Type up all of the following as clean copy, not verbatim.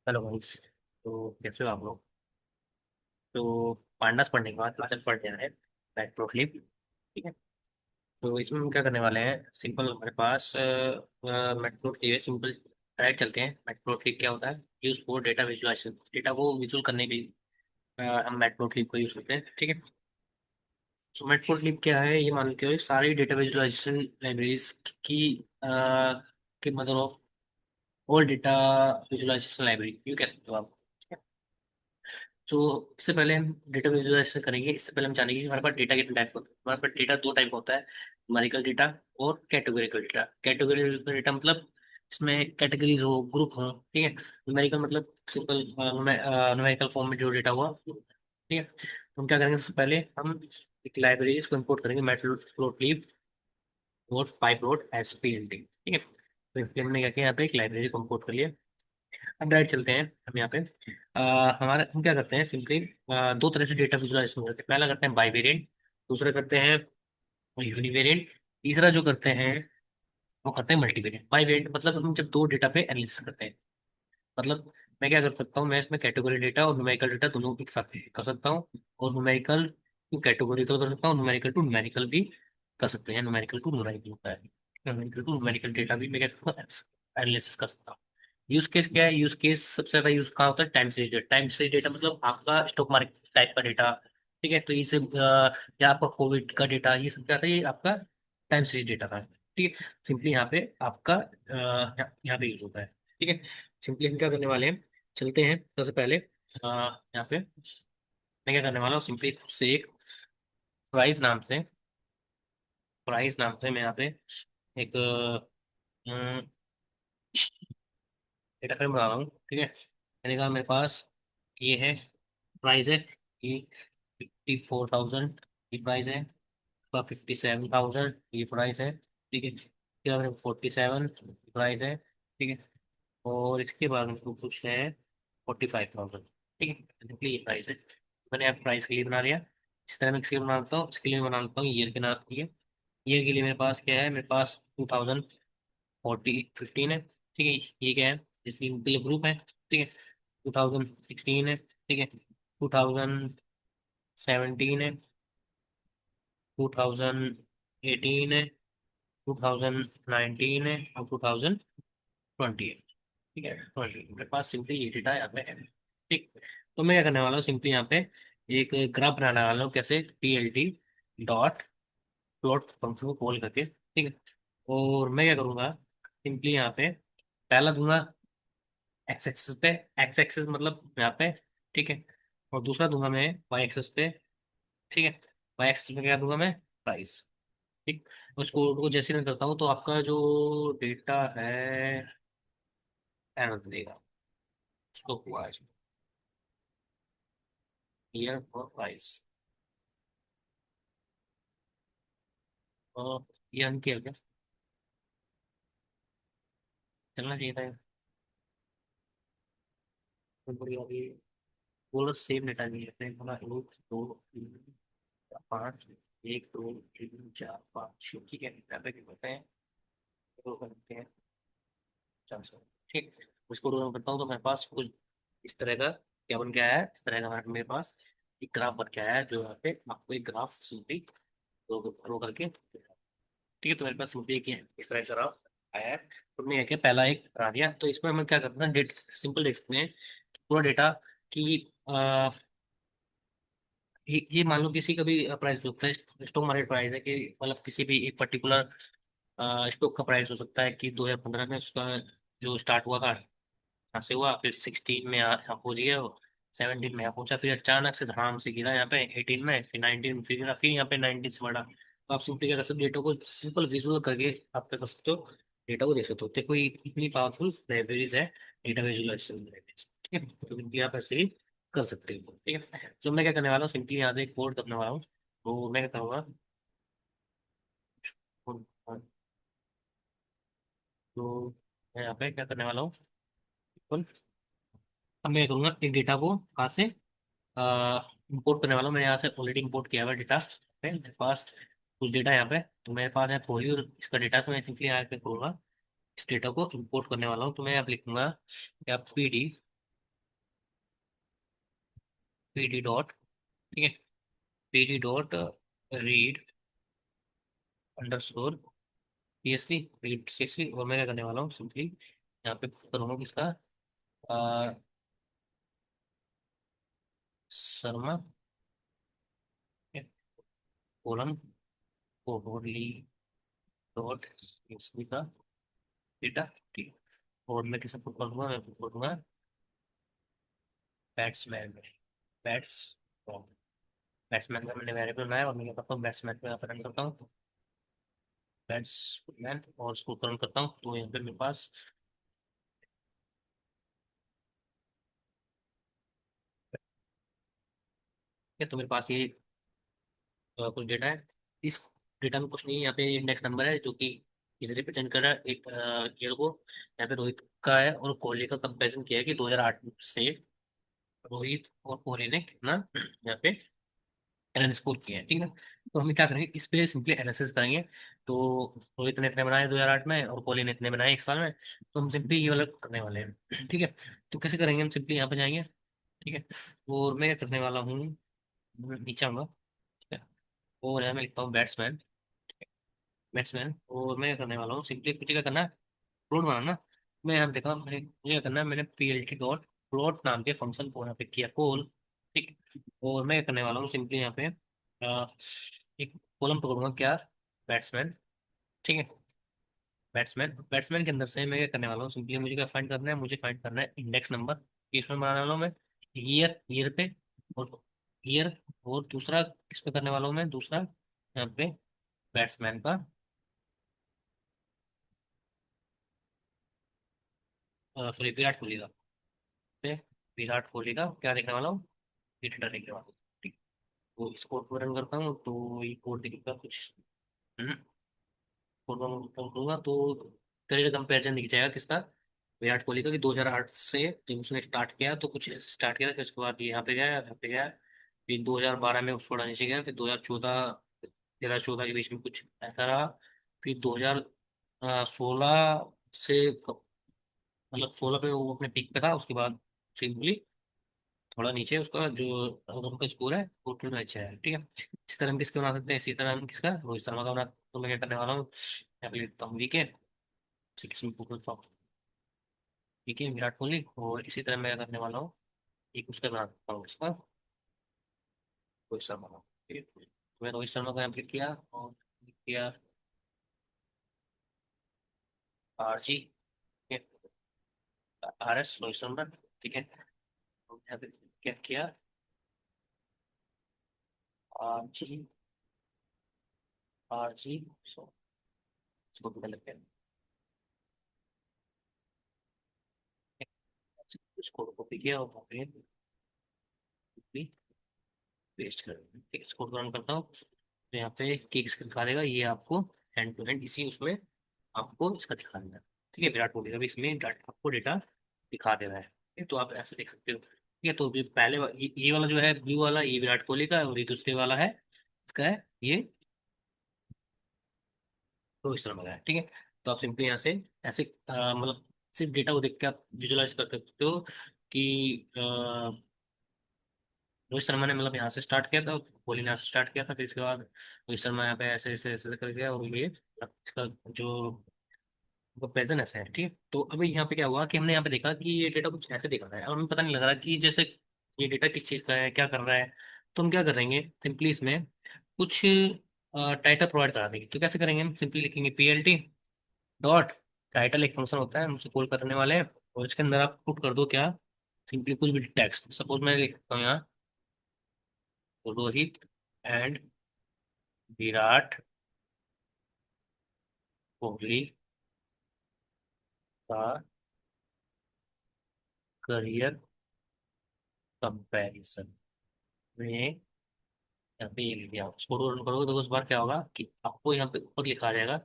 Hello guys. तो कैसे हो आप लोग? तो पांडास पढ़ने के बाद क्लासेस पढ़ रहे हैं मैटप्लोट्लिब। ठीक है। तो इसमें हम क्या करने वाले हैं, सिंपल हमारे पास मैटप्लोट्लिब है सिंपल। डायरेक्ट चलते हैं। मैटप्लोट्लिब क्या होता है? Use for data visualisation, data को विजुअल करने के लिए हम मैटप्लोट्लिब को यूज करते हैं। ठीक है। तो मैटप्लोट्लिब क्या है, ये मान के सारी डेटा विजुअलाइजेशन लाइब्रेरीज की अ, की mother of all data visualisation library, you कह सकते हो आप। तो इससे पहले हम डेटा विजुअलाइजेशन करेंगे, इससे पहले हम जानेंगे कि हमारे पास डेटा कितने टाइप का होता है। हमारे पास डेटा दो टाइप का होता है, न्यूमेरिकल डेटा और कैटेगोरिकल डेटा। कैटेगोरिकल डेटा मतलब इसमें कैटेगरीज हो, ग्रुप हो। ठीक है। न्यूमेरिकल मतलब सिंपल न्यूमेरिकल फॉर्म में जो डेटा हुआ। ठीक है। तो हम क्या करेंगे, सबसे पहले हम एक लाइब्रेरी को इंपोर्ट करेंगे, मैटप्लोट्लिब और पाइपलोट एसपीएलडी। ठीक है। तो हमने क्या किया, यहाँ पे एक लाइब्रेरी को इंपोर्ट कर लिया। अब डायरेक्ट चलते हैं हम यहाँ पे। हमारे हम क्या करते हैं, सिंपली दो तरह से डेटा विजुअलाइजेशन करते हैं। पहला करते हैं बाई वेरिएंट, दूसरा करते हैं यूनिवेरिएंट, तीसरा जो करते हैं वो करते हैं मल्टीवेरिएंट। बाई वेरिएंट मतलब हम जब दो डेटा पे एनालिसिस करते हैं, मतलब मैं क्या कर सकता हूँ, मैं इसमें कैटेगरी डेटा और न्यूमेरिकल डेटा दोनों एक साथ कर सकता हूँ। और न्यूमेरिकल टू कैटेगोरिकल कर सकता हूँ, न्यूमेरिकल टू न्यूमेरिकल भी कर सकते हैं। न्यूमेरिकल टू न्यूमेरिकल होता है, न्यूमेरिकल टू न्यूमेरिकल डेटा भी मैं क्या सकता हूँ, एनालिसिस कर सकता हूँ। यूज केस क्या है? यूज केस सबसे ज्यादा यूज कहाँ होता है? Time series data. Time series data मतलब आपका स्टॉक मार्केट टाइप का डेटा। ठीक है। तो ये सब या आपका कोविड का डेटा, ये सब क्या था, ये आपका टाइम सीरीज डेटा था। ठीक है। सिंपली यहाँ पे आपका यहाँ पे यूज होता है। ठीक है। सिंपली हम क्या करने वाले हैं, चलते हैं सबसे पहले यहाँ पे मैं क्या करने वाला हूँ, सिंपली खुद से एक प्राइस नाम से, प्राइस नाम से मैं यहाँ पे एक डेटा फ्रेम बना रहा हूँ। ठीक है। मैंने कहा मेरे पास ये है, प्राइस है ये 54,000, ये प्राइस है। 57,000 ये प्राइस है। ठीक है। फिर 47 प्राइस है। ठीक है। और इसके बाद हमको कुछ है 45,000। ठीक है। सिंपली ये प्राइस है। मैंने आप प्राइस के लिए बना लिया। इस तरह मैं इसके लिए बना लेता हूँ, इसके लिए मैं बना लेता हूँ ईयर के नाम के। ईयर के लिए मेरे पास क्या है, मेरे पास 2015 है। ठीक है। ये क्या है, इसकी मतलब ग्रुप है। ठीक है। 2016 है। ठीक है। 2017 है। 2018 है। 2019 है और 2020 है। ठीक है। 20 मेरे पास सिंपली ये डेटा यहाँ पे है। ठीक। तो मैं क्या करने वाला हूँ, सिंपली यहाँ पे एक ग्राफ बनाने वाला हूँ। कैसे? टीएलडी डॉट प्लॉट फंक्शन को कॉल करके। ठीक है। और मैं क्या करूँगा, सिंपली यहाँ पे पहला दूंगा एक्स एक्सिस पे, एक्स एक्सिस मतलब यहाँ पे। ठीक है। और दूसरा दूंगा मैं वाई एक्सिस पे। ठीक है। वाई एक्सिस पे क्या दूंगा मैं, प्राइस। ठीक। उस कोड को जैसे मैं करता हूँ तो आपका जो डेटा है एरर देगा, उसको हुआ है ईयर और प्राइस। और ये रन किया क्या, चलना चाहिए था। तो बढ़िया अभी बोलो सेम डेटा नहीं है, बोला एक दो तीन चार, पाँच, एक दो तीन चार पाँच छः। ठीक है। यहाँ पे क्या करते हैं, दो करते हैं 400। ठीक। उसको रोल करता हूँ तो मेरे पास कुछ इस तरह का क्या बन के आया है, इस तरह का मेरे पास एक ग्राफ बन के आया है, जो यहाँ पे आपको एक ग्राफ सिंपली रो करके। ठीक है। तो मेरे पास सिंपली एक इस तरह का ग्राफ आया है। तो मैं क्या पहला एक बना दिया। तो इसमें हमें क्या करना है, डेट सिंपल देख सकते हैं पूरा डेटा कि ये मान लो किसी का भी प्राइस होता है, स्टॉक मार्केट प्राइस है कि मतलब किसी भी एक पर्टिकुलर स्टॉक का प्राइस हो सकता है कि 2015 में उसका जो स्टार्ट हुआ था यहाँ से हुआ, फिर 16 में यहाँ पहुंच गया, 17 में यहाँ पहुंचा, फिर अचानक से धड़ाम से गिरा यहाँ पे 18 में, फिर 19 में फिर गिरा, फिर यहाँ पे 19 से बढ़ा। तो आप सिंपली क्या कर सकते हो, डेटा को सिंपल विजुअल करके आप क्या कर सकते हो, डेटा को देख सकते हो। देखो ये इतनी पावरफुल लाइब्रेरीज है, डेटा विजुअलाइजेशन लाइब्रेरीज। ठीक है। तो इनकी आप ऐसे ही कर सकते हो। ठीक है। तो मैं क्या करने वाला हूँ, सिंपली यहाँ से एक कोड करने वाला हूँ। तो मैं क्या करूँगा, तो मैं यहाँ पे क्या करने वाला हूँ, अब मैं करूँगा एक डेटा को कहाँ से इंपोर्ट करने वाला हूँ। मैंने यहाँ से ऑलरेडी इंपोर्ट किया हुआ डेटा पे, मेरे पास कुछ डेटा यहाँ पे, तो मेरे पास है थोड़ी और इसका डेटा। तो मैं सिंपली यहाँ पे करूँगा, इस डेटा को इंपोर्ट करने वाला हूँ। तो मैं यहाँ पे लिखूंगा या P D P D dot, ठीक है, P D dot read underscore P S C, read C S C. और मैं क्या करने वाला हूँ सिंपली यहाँ पे करूँगा किसका, शर्मा कोलन कोहली डॉट इसका डेटा, ठीक। और मैं किसे पुट करूंगा, मैं पुट करूंगा बैट्समैन, बैट्स बैट्समैन का मैंने वेरिएबल बनाया और मैं क्या करता हूँ बैट्समैन पे रन करता हूँ, बैट्समैन, और उसको रन करता हूँ तो यहाँ पे मेरे पास क्या, तो मेरे पास ये कुछ डेटा है। इस डेटा में कुछ नहीं है, यहाँ पे इंडेक्स नंबर है जो कि इसे रिप्रेजेंट कर रहा है एक ईयर को। यहाँ पे रोहित का है और कोहली का कंपैरिजन किया है कि 2008 से रोहित और कोहली ने कितना यहाँ पे रन स्कोर किया है, ठीक है। तो हम क्या करेंगे, इस पे सिंपली एनालिसिस करेंगे। तो रोहित ने इतने बनाए 2008 में और कोहली ने इतने बनाए एक साल में, तो हम सिंपली ये वाला करने वाले हैं, ठीक है। तो कैसे करेंगे, हम सिंपली यहाँ पे जाएंगे, ठीक है। और मैं क्या करने वाला हूँ, नीचे आऊंगा, ठीक है। और यहाँ मैं लिखता हूँ बैट्समैन, बैट्समैन, और मैं क्या करने वाला हूँ सिंपली कुछ क्या करना है, प्लॉट बनाना। मैं यहाँ पे देखा, मैंने मुझे क्या करना है, मैंने P L T dot plot नाम के फंक्शन को यहाँ पे किया कॉल, ठीक। और मैं क्या करने वाला हूँ सिंपली यहाँ पे एक कॉलम पकड़ूंगा क्या, बैट्समैन, ठीक है। बैट्समैन, बैट्समैन के अंदर से मैं क्या करने वाला हूँ सिंपली, मुझे क्या फाइंड करना है, मुझे फाइंड करना है इंडेक्स नंबर, इसमें बनाने वाला हूँ मैं ईयर, ईयर पे, और ईयर, और दूसरा किस पे करने वाला हूँ मैं, दूसरा यहाँ पे बैट्समैन का, सॉरी विराट कोहली का, पे विराट कोहली का क्या देखने वाला हूँ, ये डेटा देखने वाला हूँ, ठीक। तो इस कोड को रन करता हूँ तो ये कोड दिखेगा कुछ, कोड रन करूंगा तो करियर कंपेरिजन दिख जाएगा किसका, विराट कोहली का, कि 2008 से जब उसने स्टार्ट किया तो कुछ स्टार्ट किया, फिर उसके बाद ये यहाँ पे गया, यहाँ पे गया, फिर 2012 में उसको थोड़ा नीचे गया, फिर 2014, 13-14 के बीच में कुछ ऐसा रहा, फिर 2016 से मतलब 16 पे वो अपने पीक पे था, उसके बाद सिंपली थोड़ा नीचे उसका जो उनका स्कोर है वो थोड़ा अच्छा है, ठीक है। इस तरह हम किसका बना सकते हैं, इसी तरह हम किसका, रोहित शर्मा का बना, तो मैं क्या करने वाला हूँ, यहाँ पे लिखता हूँ वीके, ठीक, इसमें वीके विराट कोहली, और इसी तरह मैं क्या करने वाला हूँ, एक उसका बना सकता हूँ इसका, रोहित शर्मा का, ठीक है। तो मैं रोहित शर्मा का यहाँ पे किया और किया R G, R S Rohit Sharma, ठीक है। तो यहाँ पे क्या किया, आर जी, आर जी, सो इसको भी गलत किया, इसको कॉपी किया और वहाँ पे पेस्ट कर दूँ। ठीक है, इसको रन करता हूँ तो यहाँ पे केक इसका दिखा देगा, ये आपको हैंड टू हैंड इसी उसमें आपको इसका दिखा देगा, ठीक है। विराट कोहली का भी इसमें डाटा आपको डेटा दिखा दे रहा है, ठीक है, तो आप ऐसे देख सकते हो, ठीक है। तो ये पहले ये वाला जो है ब्लू वाला, ये विराट कोहली का है, और ये दूसरे वाला है इसका है ये रोहित शर्मा का है, ठीक है। तो आप सिंपली यहाँ से ऐसे मतलब सिर्फ डेटा को देख के आप विजुलाइज कर सकते हो कि रोहित शर्मा ने मतलब यहाँ से स्टार्ट किया था, कोहली ने यहाँ से स्टार्ट किया था, फिर इसके बाद रोहित शर्मा यहाँ पे ऐसे ऐसे ऐसे कर गया, और ये इसका जो कंपेरिजन ऐसा है, ठीक है। तो अभी यहाँ पे क्या हुआ कि हमने यहाँ पे देखा कि ये डेटा कुछ ऐसे दिखा रहा है, और हमें पता नहीं लग रहा कि जैसे ये डेटा किस चीज़ का है, क्या कर रहा है। तो हम क्या करेंगे, सिंपली इसमें कुछ टाइटल प्रोवाइड करा देंगे। तो कैसे करेंगे, हम सिंपली लिखेंगे P L T dot title, एक फंक्शन होता है, हम उसे कॉल करने वाले हैं, और इसके अंदर आप पुट कर दो क्या, सिंपली कुछ भी टेक्स्ट, सपोज मैं लिखता हूँ यहाँ रोहित एंड विराट कोहली का करियर कंपैरिजन में, यहाँ पे ये लिख दिया, उसको रन करोगे तो उस बार क्या होगा कि आपको यहाँ पे ऊपर लिखा आ जाएगा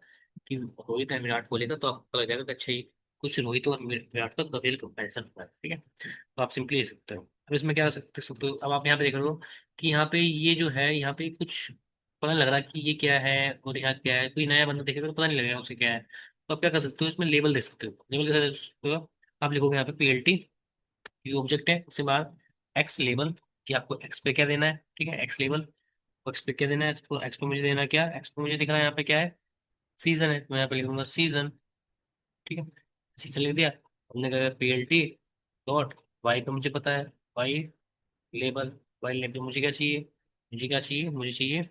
कि रोहित एंड विराट कोहली का, तो आपको पता लग जाएगा कि अच्छा ये कुछ रोहित और विराट का करियर कंपैरिजन होता है, ठीक है। तो आप सिंपली लिख सकते हो। अब इसमें क्या सकते हो, अब आप यहाँ पे देख रहे हो कि यहाँ पे ये जो है, यहाँ पे कुछ पता नहीं लग रहा कि ये क्या है और यहाँ क्या है, कोई नया बंदा देखेगा तो पता नहीं लगेगा उसे क्या है। तो आप क्या कर सकते हो, इसमें लेबल दे सकते हो, लेबल कैसे दे सकते हो, आप लिखोगे यहाँ पे पी एल टी, ये ऑब्जेक्ट है, उसके बाद एक्स लेबल, कि आपको एक्स पे क्या देना है, ठीक है, एक्स लेवल। एक्स पे क्या देना है, तो एक्स पे मुझे देना क्या है, एक्स पे मुझे दिख रहा है यहाँ पे क्या है, सीजन है, मैं यहाँ पे लिख दूंगा सीजन। ठीक है, सीजन लिख दिया। हमने कहा PLT डॉट वाई पे मुझे पता है, वाई लेबल। वाई लेबल मुझे क्या चाहिए, मुझे क्या चाहिए, मुझे चाहिए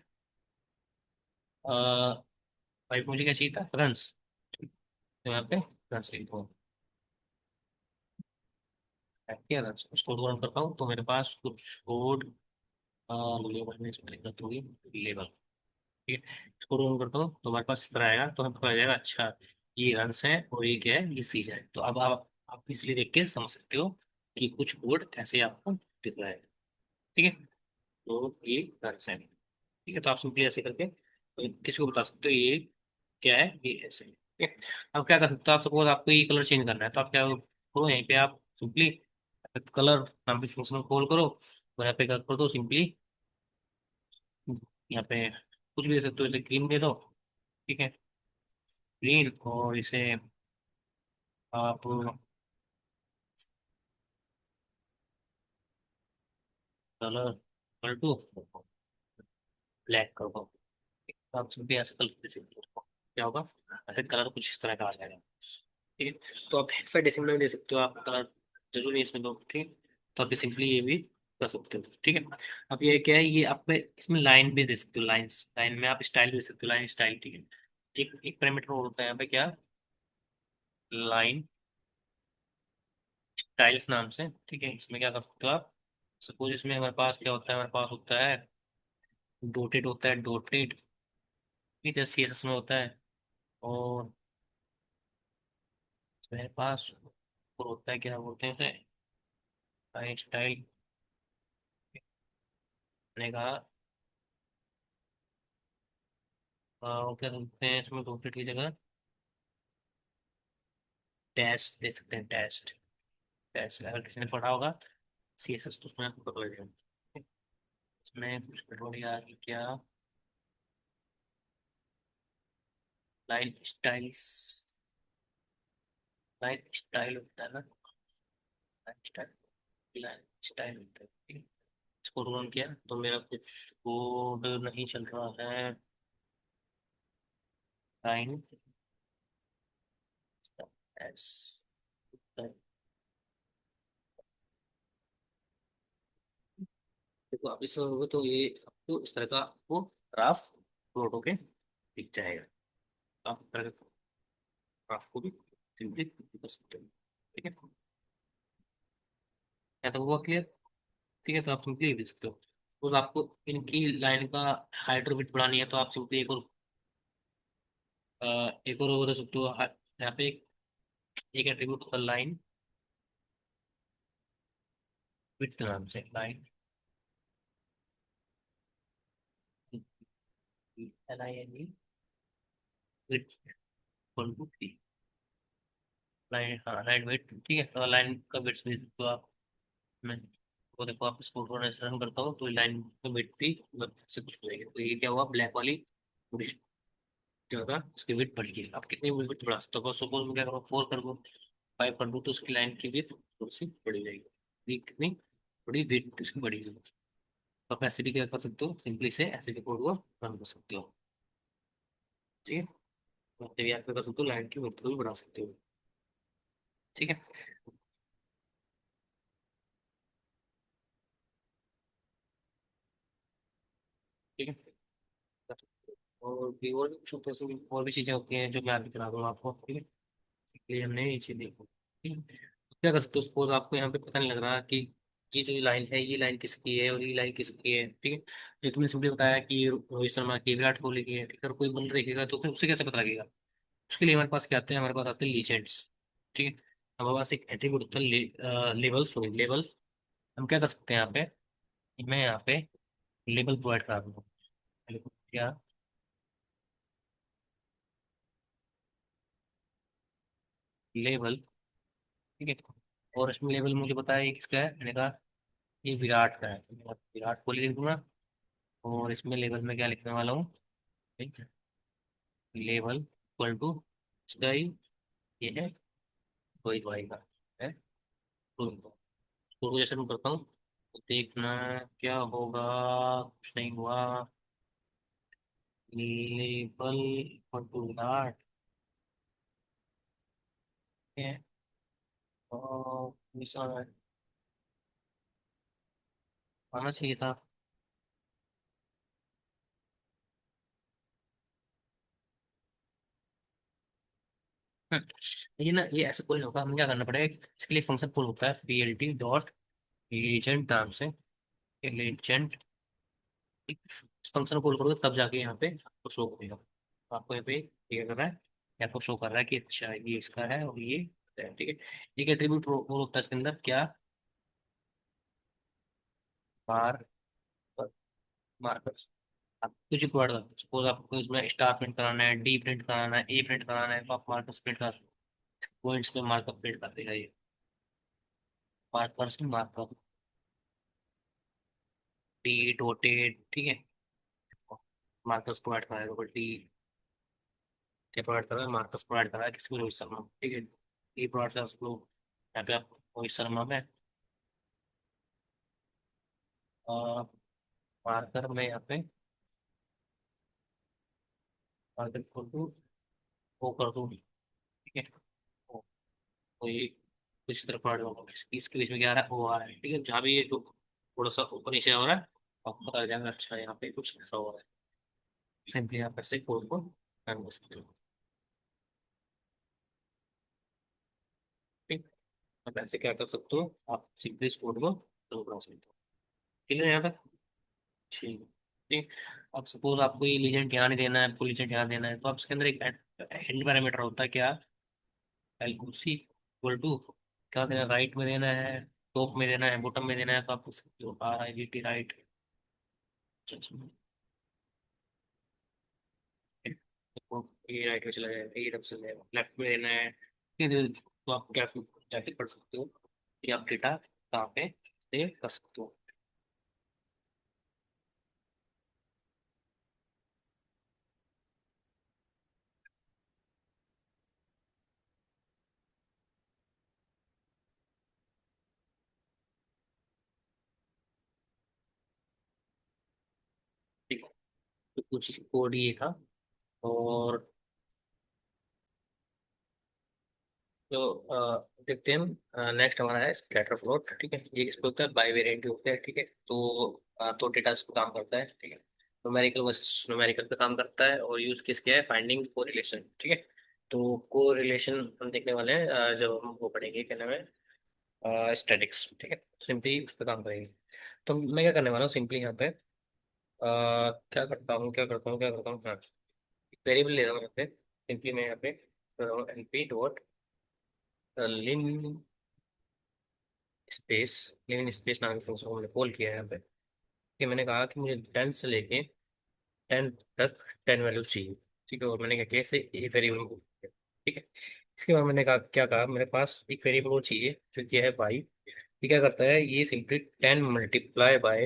वाई पे मुझे क्या चाहिए था, रंस। तो यहाँ पे रंस लिख दूंगा, क्या रंस, उसको रन करता हूँ तो मेरे पास कुछ कोड लेबल में इसमें लिखना होगी लेबल। ठीक है, इसको रन करता हूँ तो हमारे पास इस तरह आएगा, तो हमें पता चल जाएगा अच्छा ये रंस है और ये क्या है, ये सीज है। तो अब आप इसलिए देख के समझ सकते हो कि कुछ कोड ऐसे आपको दिख रहा है। ठीक है, तो ये रंस है। ठीक है, तो आप सिंपली ऐसे करके तो किसी को बता सकते हो ये क्या है, ये ऐसे है। ठीक है, अब क्या कर सकते हो आप, सपोज आपको ये कलर चेंज करना है तो आप क्या करो, यहीं पे आप सिंपली कलर नाम की फंक्शन कॉल करो और यहाँ पे क्या कर दो सिंपली, यहाँ पे कुछ भी दे सकते हो, इसे ग्रीन दे दो। ठीक है, ग्रीन, और इसे आप कलर कर दो, ब्लैक कर दो। तो आप सिंपली ऐसे कलर दे सकते हो, क्या होगा, फिर कलर कुछ इस तरह का आ जाएगा। ठीक है, तो आप हेक्साडेसिमल में दे सकते हो आप कलर, जरूरी है इसमें दो। ठीक है, तो आप सिंपली ये भी कर सकते हो। ठीक है, अब ये क्या है, ये आप पे इसमें लाइन भी दे सकते हो, लाइंस, लाइन में आप स्टाइल दे सकते हो, लाइन स्टाइल। ठीक है, एक एक पैरामीटर और होता है यहाँ पे क्या, लाइन स्टाइल्स नाम से। ठीक है, इसमें क्या कर सकते हो आप, सपोज इसमें हमारे पास क्या होता है, हमारे पास होता है डोटेड, होता है डोटेड। ठीक है, CSS में होता है। और मेरे पास और होता है, क्या बोलते हैं उसे, लाइन स्टाइल ने कहा, वो क्या बोलते हैं इसमें डोटेड की जगह टेस्ट दे सकते हैं, टेस्ट। टेस्ट अगर किसी ने पढ़ा होगा CSS तो उसमें आपको पता लगेगा। इसमें कुछ गड़बड़ी आ गई क्या, लाइन स्टाइल्स, लाइन स्टाइल होता है ना, लाइन स्टाइल, लाइन स्टाइल होता है। ठीक है? इसको रन किया तो मेरा कुछ कोड नहीं चल रहा है, लाइन एस। देखो आप इसमें होगा तो ये आपको इस तरह का आपको ग्राफ प्लॉट होके दिख जाएगा। आप इस तरह का ग्राफ को भी सिंपली कर सकते हो। ठीक है, या तो हुआ क्लियर। ठीक है, तो आप सिंपली देख सकते हो, सपोज आपको इनकी लाइन का हाइट और विड्थ बढ़ानी है तो आप सिंपली एक और दे सकते हो। यहाँ पे एक एट्रीब्यूट होता है लाइन विड्थ नाम से, line LINE width equal to 3, line, हाँ लाइन विड्थ। ठीक है, तो लाइन का विड्थ भी दे सकते हो आप। मैं तो देखो आप इसको थोड़ा रन करता हूँ तो लाइन का विड्थ भी मतलब से कुछ हो जाएगी। तो ये क्या हुआ, ब्लैक वाली थोड़ी ज्यादा इसकी विड्थ बढ़ गई। आप कितनी विड्थ बढ़ा सकते हो, सपोज मैं क्या करूँ 4 कर दूँ, 5 कर दूँ, तो उसकी लाइन की विड्थ थोड़ी सी बढ़ी जाएगी। ये कितनी बड़ी विड्थ इसकी बढ़ी जाएगी। तो आप ऐसे भी क्या कर सकते हो, सिंपली से ऐसे के कोड को रन कर सकते हो। ठीक है, तो ये आप क्या कर सकते हो, लाइन की विड्थ को भी बढ़ा सकते हो। ठीक है, ठीक है, और भी कुछ होता है, और भी चीजें होती हैं जो मैं अभी करा दूंगा आपको। ठीक है, इसलिए हमने ये चीज देखो। ठीक है, तो क्या कर सकते हो, सपोज आपको यहाँ पे पता नहीं लग रहा कि ये जो लाइन है ये लाइन किसकी है और ये लाइन किसकी है। ठीक है, ये तुमने सिंपली बताया कि ये रोहित शर्मा की, विराट कोहली की है। ठीक है, और कोई बंदा देखेगा तो फिर उसे कैसे पता लगेगा, उसके लिए हमारे पास क्या आते हैं, हमारे पास आते हैं लीजेंड्स। ठीक है, हमारे पास एक एट्रीब्यूट होता है लेबल, सॉरी लेबल। हम क्या कर सकते हैं यहाँ पे, मैं यहाँ पे लेबल प्रोवाइड करा दूंगा। क्या लेबल, ठीक है, और इसमें लेबल मुझे पता है ये किसका है, मैंने कहा ये विराट का है, तो मैं विराट कोहली लिख दूंगा। और इसमें लेबल में क्या लिखने वाला हूँ, ठीक है, लेबल इक्वल टू इसका ही, ये है रोहित भाई का है, रोहित। तो जैसे मैं करता हूँ तो देखना क्या होगा। कुछ नहीं हुआ। लेबल फटूलाट है। और मिशन आना चाहिए था। हम्म, ये ना, ये ऐसे कॉल नहीं होगा। हमें क्या करना पड़ेगा, इसके लिए फंक्शन कॉल होता है plt डॉट लीजेंड नाम से। लीजेंड, इस फंक्शन कॉल करोगे तब जाके यहाँ पे आपको शो करेगा। तो आपको यहाँ पे ये कर रहा है, ये आपको शो कर रहा है कि अच्छा ये इसका है और ये इसका है, ठीक है। एक एट्रीब्यूट रोल होता है इसके अंदर क्या, मार मार्कर। आप कुछ भी प्रोवाइड कर, सपोज आपको इसमें स्टार प्रिंट कराना है, डी प्रिंट कराना है, ए प्रिंट कराना है, तो आप मार्कर्स प्रिंट कर, पॉइंट्स पे मार्कअप प्रिंट कर देगा ये। मार्कर्स मार्कअप डी डॉटेड, ठीक है। मार्कर्स प्रोवाइड कराएगा डी, क्या प्रोवाइड कर रहा है, मार्कर्स प्रोवाइड कर रहा है किसी भी रोहित शर्मा को, ठीक है। ये प्रोवाइड कर उसको, यहाँ पे आप रोहित शर्मा में मार्कर में यहाँ पे मार्कर को दूँ, वो कर दूँ, ठीक है। वो वो ये कुछ तरह प्रोवाइड होगा, इसके बीच में क्या आ रहा है, वो आ रहा है, ठीक है। जहाँ भी ये जो थोड़ा सा ऊपर नीचे हो रहा है, आपको पता लग जाएगा अच्छा यहाँ पे कुछ ऐसा हो रहा है। सिंपली आप ऐसे कोड को रन कर सकते हो, ठीक। अब ऐसे क्या कर सकते हो, आप सिंपली इस कोड को रन करा सकते हो, ठीक है यहाँ तक। ठीक ठीक। अब सपोज आपको ये लीजेंड यहाँ नहीं देना है, आपको लीजेंड यहाँ देना है, तो आप इसके अंदर एक हैंड पैरामीटर होता है क्या, एल सी इक्वल टू, क्या देना, राइट में देना है, टॉप में देना है, बॉटम में देना है, तो आप are I G T right, ये राइट में चला जाएगा, ये लेफ्ट चला जाएगा, लेफ्ट में देना है, तो आप क्या जाके पढ़ सकते हो कि आप डेटा कहाँ पे सेव कर सकते हो। ठीक है, तो कुछ कोड ये था। और तो देखते हैं हम, नेक्स्ट हमारा है स्कैटर प्लॉट, ठीक है। ये इस पे होता है बाइवेरिएंट होता है, ठीक है। तो डेटा इस पे काम करता है, ठीक है। न्यूमेरिकल वर्सेस न्यूमेरिकल पे काम करता है, और यूज केस क्या है, फाइंडिंग कोरिलेशन, ठीक है। तो कोरिलेशन हम देखने वाले हैं जब हम वो पढ़ेंगे क्या नाम है, स्टैटिक्स, ठीक है। सिंपली उस पर काम करेंगे। तो मैं क्या करने वाला हूँ सिंपली यहाँ पे, क्या करता हूँ, हाँ, वेरिएबल ले रहा हूँ यहाँ पे। सिंपली मैं यहाँ पे कर रहा हूँ एनपी डॉट लिन स्पेस, लिन स्पेस नाम के फंक्शन को मैंने कॉल किया है यहाँ पे, कि मैंने कहा कि मुझे 10 से लेके 10 तक 10 वैल्यू चाहिए, ठीक है। और मैंने क्या किया, इसे एक वेरिएबल को, ठीक है। इसके बाद मैंने कहा, क्या कहा, मेरे पास एक वेरिएबल वो चाहिए जो कि है वाई। ये क्या करता है, ये simply 10 multiply by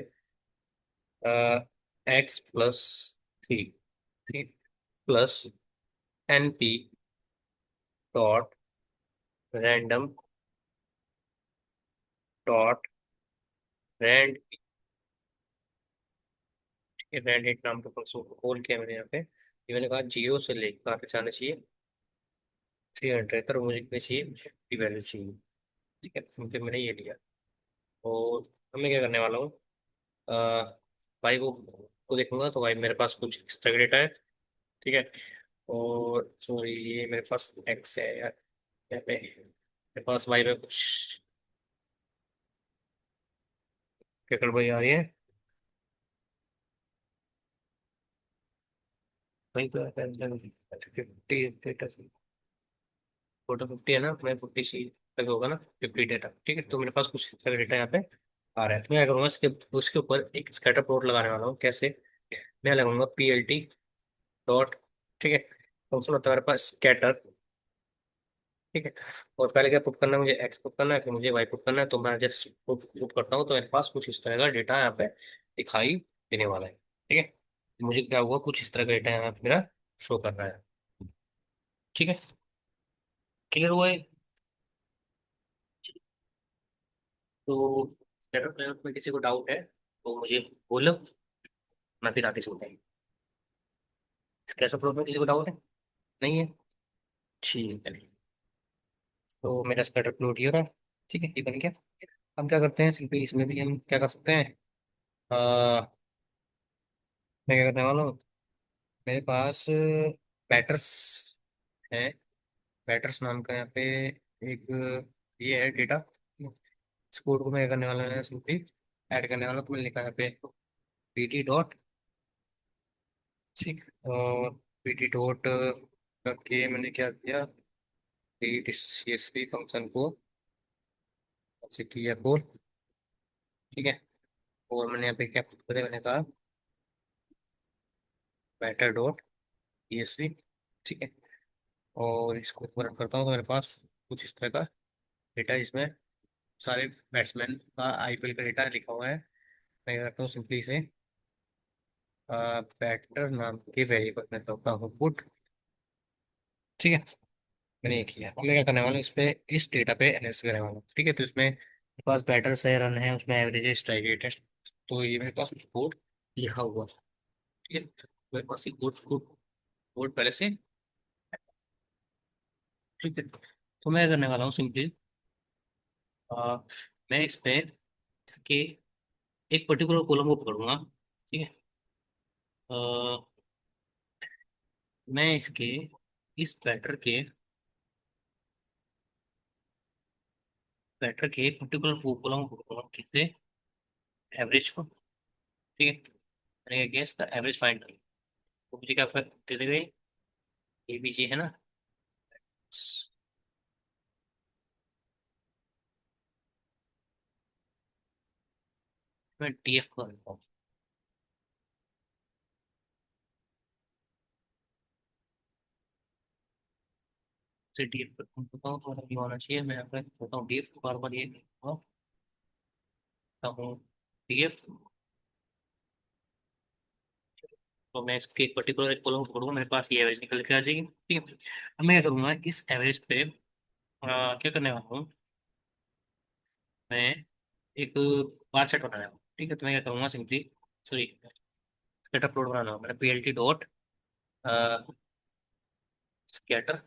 X plus 3, ठीक, plus N P dot random dot rand, rand at नाम का फंक्शन को कॉल किया मैंने यहाँ पे। ये मैंने कहा 0 से लेकर आगे जाना चाहिए 300 तक, और मुझे कितनी चाहिए, 50 वैल्यू चाहिए, ठीक है। फिर मैंने ये लिया। और अब मैं क्या करने वाला हूँ, अ, भाई को देखूंगा, तो भाई मेरे पास कुछ एक्स्ट्रा डेटा है, ठीक है। और सॉरी, ये मेरे पास एक्स है यार, यहाँ पे मेरे पास वाई में कुछ, क्या कर भाई आ रही है, वही तो 50 डेटा, टोटल 50 है ना, मैं 50 सी तक होगा ना, 50 डेटा, ठीक है। तो मेरे पास कुछ एक्स्ट्रा डेटा यहाँ पे आ रहा है, तो मैं क्या करूँगा, इसके उसके ऊपर एक स्कैटर प्लॉट लगाने वाला हूँ। कैसे, मैं लगाऊंगा पी एल टी डॉट, ठीक है, फंक्शन होता है मेरे पास स्कैटर, ठीक है। और पहले क्या पुट करना है, मुझे एक्स पुट करना है, फिर मुझे वाई पुट करना है। तो मैं जैसे पुट करता हूँ तो मेरे पास कुछ इस तरह का डेटा यहाँ पे दिखाई देने वाला है, ठीक है। मुझे क्या हुआ, कुछ इस तरह का डेटा यहाँ पे मेरा शो कर रहा है, ठीक है। क्लियर हुआ है। तो नेटवर्क में किसी को डाउट है तो मुझे बोलो, मैं फिर आगे चलता हूँ। स्केच ऑफ में किसी को डाउट है? नहीं है? ठीक है। तो मेरा स्केटर अपलोड ही हो रहा है। ठीक है, ये बन गया। हम क्या करते हैं, सिंपली इसमें भी हम क्या कर सकते हैं। आ, मैं क्या करने वाला हूँ, मेरे पास बैटर्स है। बैटर्स नाम का यहाँ पे एक ये है डेटा। इस कोड को मैं क्या करने वाला है, सिंपली ऐड करने वाला हूँ। तो मैंने लिखा है यहाँ पे pt डॉट, ठीक। और pt डॉट करके मैंने क्या किया, रीड csv फंक्शन को ऐसे किया कॉल। ठीक है। और मैंने यहाँ पे क्या put करा, मैंने कहा बैटर डॉट csv। ठीक है। और इसको रन करता हूँ तो मेरे पास कुछ इस तरह का डेटा, इसमें सारे बैट्समैन का आईपीएल का डेटा लिखा हुआ है। मैं क्या करता हूँ, सिंपली इसे बैटर नाम के वेरिएबल में करता हूँ पुट। ठीक है, मैंने ये किया। अब मैं क्या करने वाला हूँ, इस पे इस डेटा पे एनालिसिस करने वाला हूँ। ठीक है, तो इसमें मेरे पास बैटर से रन है, उसमें एवरेज है, स्ट्राइक रेट है। तो ये मेरे पास कुछ कोड लिखा हुआ है। ठीक है, तो मेरे पास ये कोड कोड कोड पहले से। ठीक है, तो मैं क्या करने वाला हूँ, सिंपली मैं इस पे इसके एक पर्टिकुलर कॉलम को पकड़ूंगा। ठीक है। अ, मैं इसके इस बैटर के एक पर्टिकुलर कॉलम को पकड़ूंगा, किससे, एवरेज को। ठीक है, मैंने गैस का एवरेज फाइंड कर। तो मुझे क्या दे देगा, एबीजी है ना। मैं टीएफ कर लेता हूँ। फिर टीएफ करता हूँ तो ये होना चाहिए। मैं यहाँ पे होता हूँ डीएफ, बार बार ये होता हूँ डीएफ। तो मैं इसके एक पर्टिकुलर एक कॉलम पकड़ूंगा, मेरे पास ये एवरेज निकल के आ जाएगी। ठीक है, अब मैं क्या करूंगा, इस एवरेज पे क्या करने वाला हूँ, मैं एक बार सेट बनाना है। ठीक है, तो मैं क्या करूंगा, सिंपली सॉरी स्केटर प्लॉट बनाना होगा। मैंने पीएलटी डॉट स्केटर,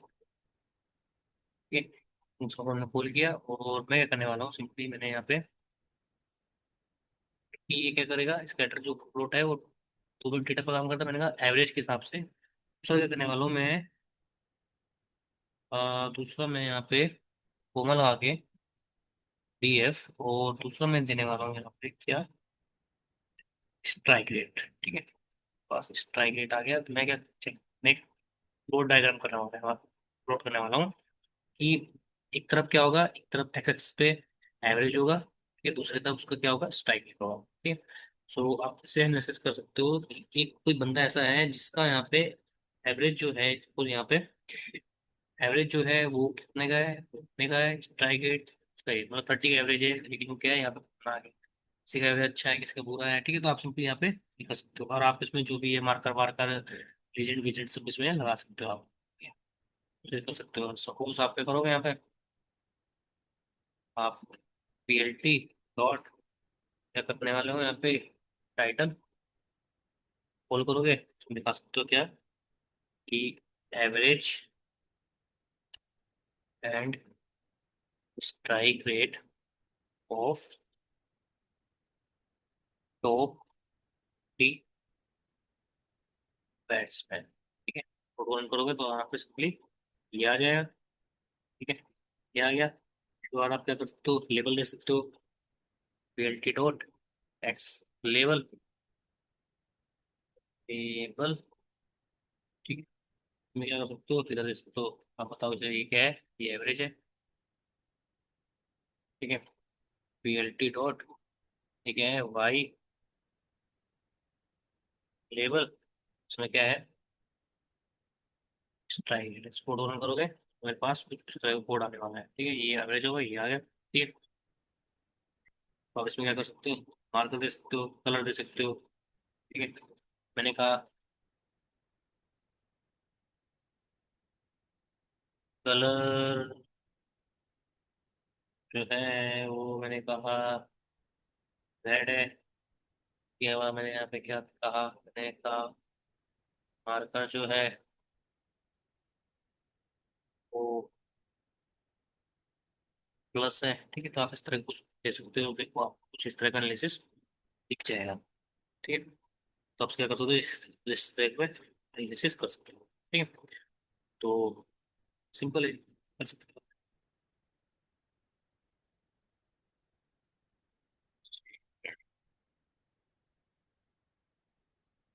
ठीक है, उसको हमने खोल किया। और मैं क्या करने वाला हूँ, सिंपली मैंने यहाँ पे कि ये क्या करेगा, स्कैटर जो प्लॉट है वो दो मिनट डेटा पर काम करता है। मैंने कहा एवरेज के हिसाब से दूसरा क्या करने वाला हूँ मैं, दूसरा मैं यहाँ पे कोमा लगा के डीएफ, और दूसरा मैं देने वाला हूँ यहाँ पे क्या, स्ट्राइक रेट। ठीक है, बस स्ट्राइक रेट आ गया। तो मैं क्या check- मैं एक प्लॉट डायग्राम करने वाला हूँ, प्लॉट करने वाला हूँ कि एक तरफ क्या होगा, एक तरफ एक्स पे एवरेज होगा, ठीक है, दूसरी तरफ उसका क्या होगा, स्ट्राइक रेट होगा। ठीक है, सो आप इसे एनालिसिस कर सकते हो कि एक कोई बंदा ऐसा है जिसका यहाँ पे एवरेज जो है, सपोज यहाँ पे एवरेज जो है वो कितने का है स्ट्राइक रेट उसका ये मतलब 30 का एवरेज है, लेकिन वो क्या है यहाँ पे बना है, किसी का एवरेज अच्छा है, किसी का बुरा है। ठीक है, तो आप सिंपली यहाँ पे ये कर सकते हो, और आप इसमें जो भी है मार्कर वार्कर रीजन विजेंट सब इसमें लगा सकते हो आप। तो ये कर सकते हो। सपोज आप क्या करोगे यहाँ पे, आप पीएलटी डॉट क्या करने वाले हो यहाँ पे, टाइटल कॉल करोगे तो दिखा सकते हो क्या, कि average and strike rate of top 3 batsman. ठीक है, तो रन करोगे तो यहाँ पे सिंपली ये आ जाएगा। ठीक है, ये आ गया। तो और आप क्या कर सकते हो, लेवल दे सकते हो, PLT dot x level, level. ठीक है, मैं क्या कर सकते हो, किधर दे सकते हो, आप बताओ चलिए ये क्या है, ये एवरेज है। ठीक है, पीएलटी डॉट ये क्या है, वाई लेवल, इसमें क्या है, स्ट्राइक। इसको रन करोगे तो मेरे पास कुछ इस तरह का कोड आने वाला है। ठीक है, ये एवरेज होगा, ये आ गया। ठीक है, तो आप इसमें क्या कर सकते हो, मार्कर दे सकते हो, कलर दे सकते हो। ठीक है, मैंने कहा कलर जो है वो मैंने कहा रेड है। ये हुआ, मैंने यहाँ पे क्या कहा, मैंने कहा मार्कर जो है वो प्लस है। ठीक है, तो आप इस तरह कुछ दे सकते हो, देखो आपको कुछ इस तरह का एनालिसिस दिख जाएगा। ठीक है, तो आप क्या कर सकते हो, इस तरह पे एनालिसिस कर सकते हो। ठीक है, तो सिंपल है, कर सकते हो।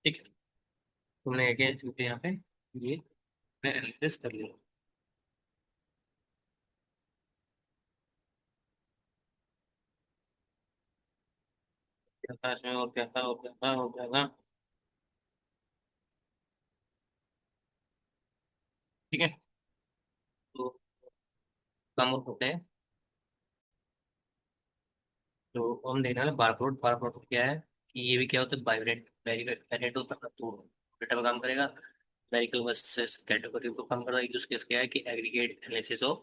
ठीक है, तुमने क्या चूंकि यहाँ पे ये मैं एनालिसिस कर लिया। क्या था इसमें, और क्या था, और क्या था, और क्या था। ठीक है, तो काम और होते हैं। तो हम देख रहे हैं बारकोड। बारकोड क्या है कि ये भी क्या होता है, बाइवेरिएंट वेरिएंट होता है, तो डेटा में काम करेगा। न्यूमेरिकल वर्सेस कैटेगरी को काम करेगा। यूज केस क्या है कि एग्रीगेट एनालिसिस ऑफ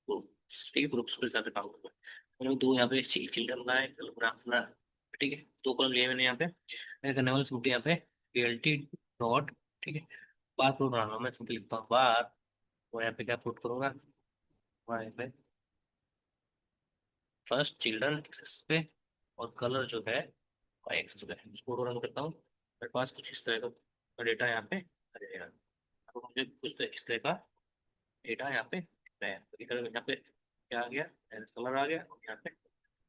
ग्रुप्स। ठीक है, ग्रुप्स के हिसाब से काम करता है। मैंने दो यहाँ पे चिल्ड्रन का है, कलम अपना। ठीक है, दो कॉलम लिए मैंने यहाँ पे। मैं करने वाला सिंपली यहाँ पे पीएलटी डॉट, ठीक है, बार प्लॉट बनाना। मैं सिंपली लिखता हूँ बार, और यहाँ पे क्या प्लॉट करूंगा, वहाँ पे फर्स्ट चिल्ड्रन एक्सेस पे, और कलर जो है वाई एक्सेस पे। इसको रन करता हूँ, मेरे पास कुछ इस तरह का डेटा यहाँ पे आ जाएगा। अब मुझे कुछ तो इस तरह का डेटा यहाँ पे है। तो इधर यहाँ पे क्या आ गया, कलर आ गया, और यहाँ पे